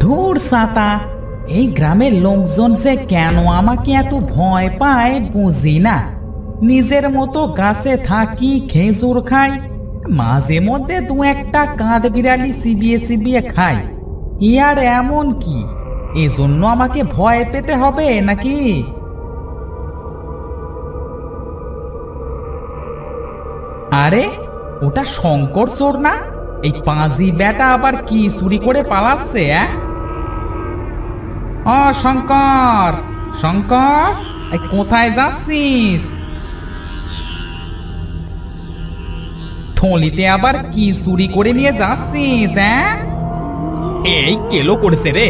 ধুর সাতা, এই গ্রামের লোকজন যে কেন আমাকে এত ভয় পায় বুঝি না। নিজের মতো গাছে থাকি, খেজুর খাই, মাঝে মধ্যে দু একটা কাঠবিড়ালি চিবিয়ে চিবিয়ে খাই। ইয়ার এমন কি, এজন্য আমাকে ভয় পেতে হবে নাকি? আরে, ওটা শঙ্কর চোর না? এই পাঁজি বেটা আবার কি চুরি করে পালাচ্ছে? ও শঙ্কর, শঙ্কর, এই কোথায় যাচ্ছিস? থলিতে আবার কি চুরি করে নিয়ে যাচ্ছিস? এই কেলো করেছে রে।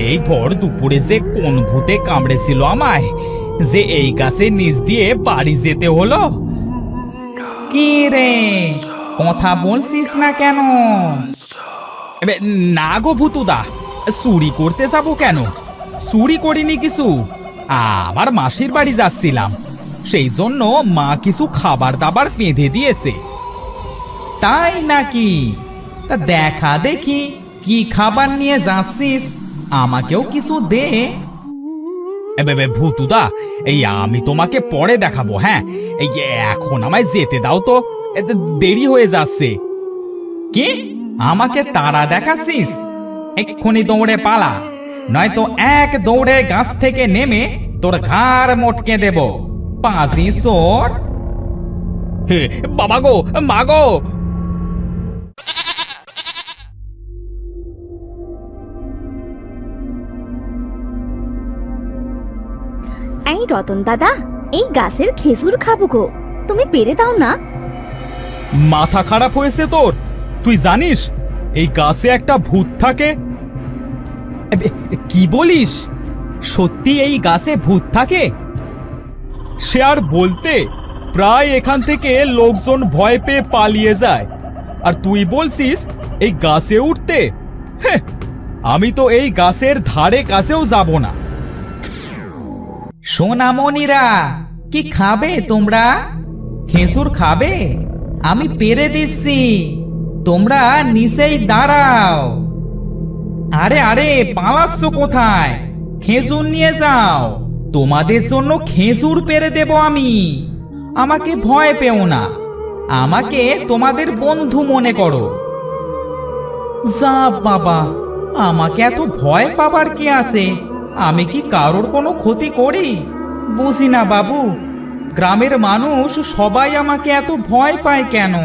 এই ভর দুপুরে যে কোন ভূতে কামড়েছিল আমায়, যে এই গাছের নিচ দিয়ে বাড়ি যেতে হলো। কি রে, কথা বলছিস না কেন? না গো ভূতুদা, চুরি করতে যাবো কেন? চুরি করিনি কিছু। আমার মাসির বাড়ি যাচ্ছিলাম, সেই জন্য মা কিছু খাবার দাবার বেঁধে দিয়েছে। তাই নাকি? তা দেখা দেখি কি খাবার নিয়ে যাচ্ছিস, আমাকেও কিছু দে। ভূতুদা, এই আমি তোমাকে পরে দেখাবো। হ্যাঁ, এই এখন আমায় যেতে দাও তো, দেরি হয়ে যাচ্ছে। কি, আমাকে তারা দেখাচ্ছিস? এক্ষুনি দৌড়ে পালা, নয়তো এক দৌড়ে গাছ থেকে নেমে তোর ঘাড় মটকে দেব, পাঁজি চোর। হে বাবা গো, মা গো! এই রতন দাদা, এই গাছের খেজুর খাবো গো, তুমি পেরে দাও না। মাথা খারাপ হয়েছে তোর? তুই জানিস এই গাছে একটা ভূত থাকে? কি বলিস? সত্যি এই গাছে ভূত থাকে? সে আর বলতে, প্রায় এখান থেকে লোকজন ভয় পেয়ে পালিয়ে যায়, আর তুই বলছিস এই গাছে উঠতে? হ্যাঁ, আমি তো এই গাছের ধারে কাছেও যাব না। সোনামণিরা, কি খাবে তোমরা? খেজুর খাবে? আমি পেরে দিচ্ছি, তোমরা নিচেই দাঁড়াও। আরে আরে, পালাচ্ছ কোথায়? খেজুর নিয়ে যাও, তোমাদের জন্য খেজুর পেরে দেব আমি। আমাকে ভয় পেও না, আমাকে তোমাদের বন্ধু মনে করো। যা বাবা, আমাকে এত ভয় পাবার কি আছে? আমি কি কারোর কোনো ক্ষতি করি? বুঝি না বাবু, গ্রামের মানুষ সবাই আমাকে এত ভয় পায় কেন?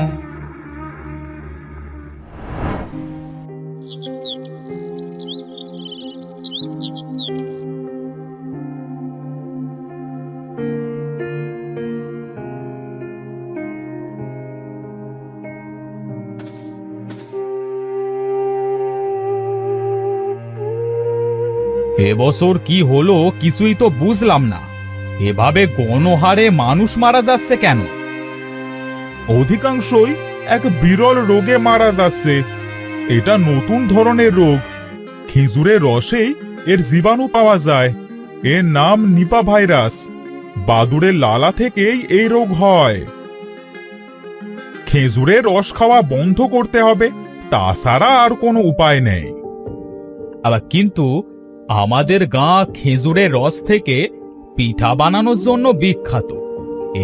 এবছর কি হলো কিছুই তো বুঝলাম না। এভাবে গণহারে মানুষ মারা যাচ্ছে কেন? অধিকাংশই এক বিরল রোগে মারা যাচ্ছে। এটা নতুন ধরনের রোগ। খেজুরের রসেই এর জীবাণু পাওয়া যায়। এর নাম নিপা ভাইরাস। বাদুড়ের লালা থেকেই এই রোগ হয়। খেজুরের রস খাওয়া বন্ধ করতে হবে, তাছাড়া আর কোনো উপায় নেই। আবার কিন্তু আমাদের গাঁ খেজুরের রস থেকে পিঠা বানানোর জন্য বিখ্যাত।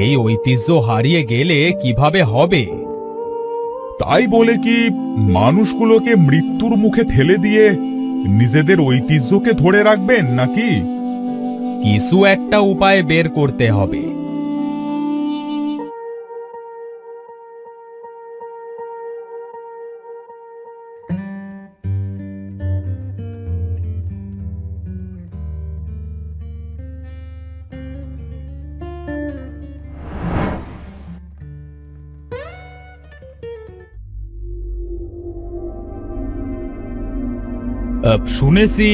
এই ঐতিহ্য হারিয়ে গেলে কিভাবে হবে? তাই বলে কি মানুষগুলোকে মৃত্যুর মুখে ঠেলে দিয়ে নিজেদের ঐতিহ্যকে ধরে রাখবেন নাকি? কিছু একটা উপায় বের করতে হবে। শুনেছি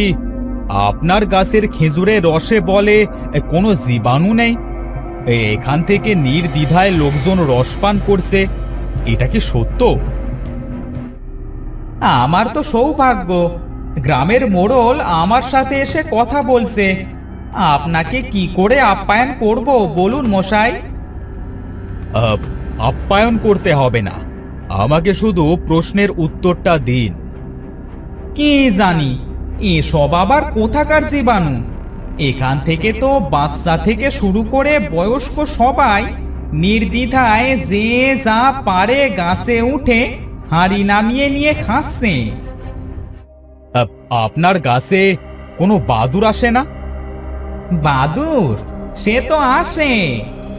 আপনার গাছের খেজুরের রসে বলে কোনো জীবাণু নেই। এখান থেকে নির্দ্বিধায় লোকজন রস পান করছে, এটা কি সত্য? আমার তো সৌভাগ্য, গ্রামের মোড়ল আমার সাথে এসে কথা বলছে। আপনাকে কি করে আপ্যায়ন করব বলুন মশাই? আপ্যায়ন করতে হবে না, আমাকে শুধু প্রশ্নের উত্তরটা দিন। কি জানি এসব আবার কোথাকার জীবাণু। এখান থেকে তো বাচ্চা থেকে শুরু করে বয়স্ক সবাই নির্দ্বিধায় যে যা পারে গাছে উঠে হাঁড়ি নামিয়ে নিয়ে খাচ্ছে। আপনার গাছে কোনো বাদুড় আসে না? বাদুর সে তো আসে,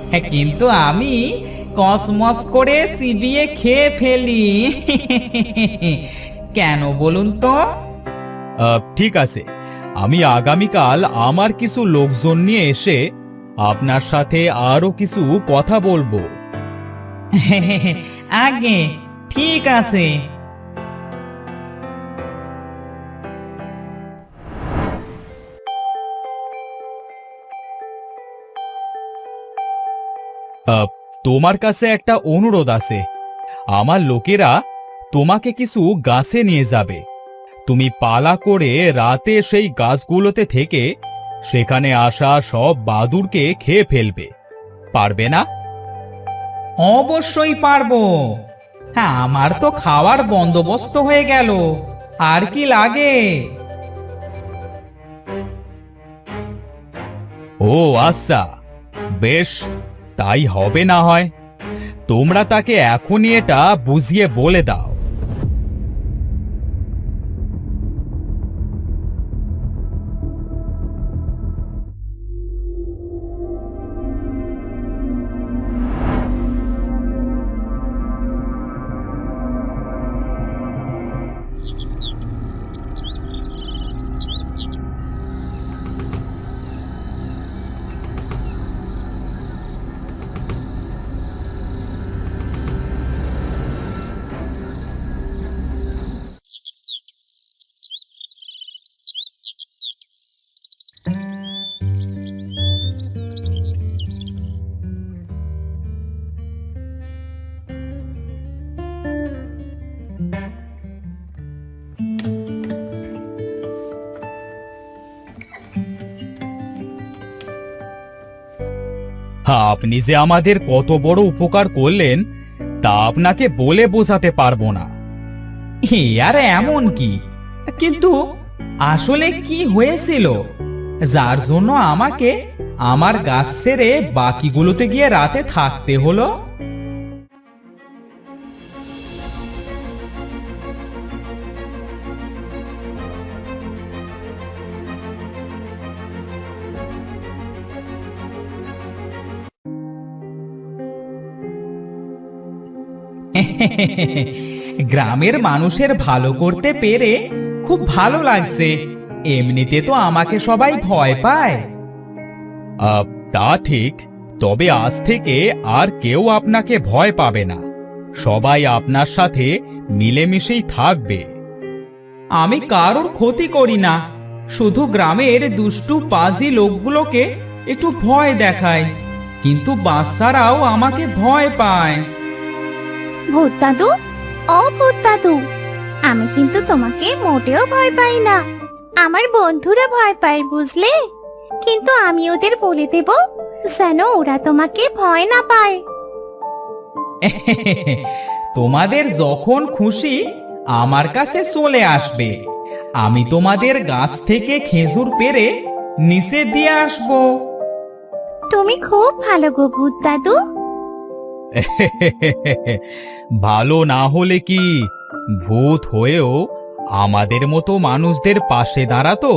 হ্যাঁ, কিন্তু আমি কসমস করে চিবিয়ে খেয়ে ফেলি। কেন বলুন তো? ঠিক আছে, আমি আগামীকাল আমার কিছু লোকজন নিয়ে এসে আপনার সাথে আরো কিছু কথা বলবো। আগে ঠিক আছে। তোমার কাছে একটা অনুরোধ আছে। আমার লোকেরা তোমাকে কিছু গাছে নিয়ে যাবে। তুমি পালা করে রাতে সেই গাছগুলোতে থেকে সেখানে আসা সব বাদুড়কে খেয়ে ফেলবে। পারবে না? অবশ্যই পারবো। হ্যাঁ, আমার তো খাওয়ার বন্দোবস্ত হয়ে গেল, আর কি লাগে? ও আচ্ছা, বেশ, তাই হবে না হয়। তোমরা তাকে এখনই এটা বুঝিয়ে বলে দাও। আপনি যে আমাদের কত বড় উপকার করলেন তা আপনাকে বলে বোঝাতে পারবো না। আর এমন কি, কিন্তু আসলে কি হয়েছিল যার জন্য আমাকে আমার গাছ ছেড়ে বাকিগুলোতে গিয়ে রাতে থাকতে হলো? গ্রামের মানুষের ভালো করতে পেরে খুব ভালো লাগছে। এমনিতে তো আমাকে সবাই ভয় পায়। তা ঠিক, তবে আজ থেকে আর কেউ আপনাকে ভয় পাবে না। সবাই আপনার সাথে মিলেমিশেই থাকবে। আমি কারোর ক্ষতি করি না, শুধু গ্রামের দুষ্টু পাজি লোকগুলোকে একটু ভয় দেখাই, কিন্তু বাচ্চারাও আমাকে ভয় পায়। ভূত দাদু, ও ভূত দাদু, আমি কিন্তু তোমাকে মোটেও ভয় পাই না। আমার বন্ধুরা ভয় পায়, বুঝলে? কিন্তু আমি ওদের বলে দেব যেন ওরা তোমাকে ভয় না পায়। তোমাদের যখন খুশি আমার কাছে চলে আসবে, আমি তোমাদের গাছ থেকে খেজুর পেড়ে নিচে দিয়ে আসবো। তুমি খুব ভালো গো ভূত দাদু। ভালো না হলে কি ভূত হয়েও আমাদের মতো মানুষদের পাশে দাঁড়াতো?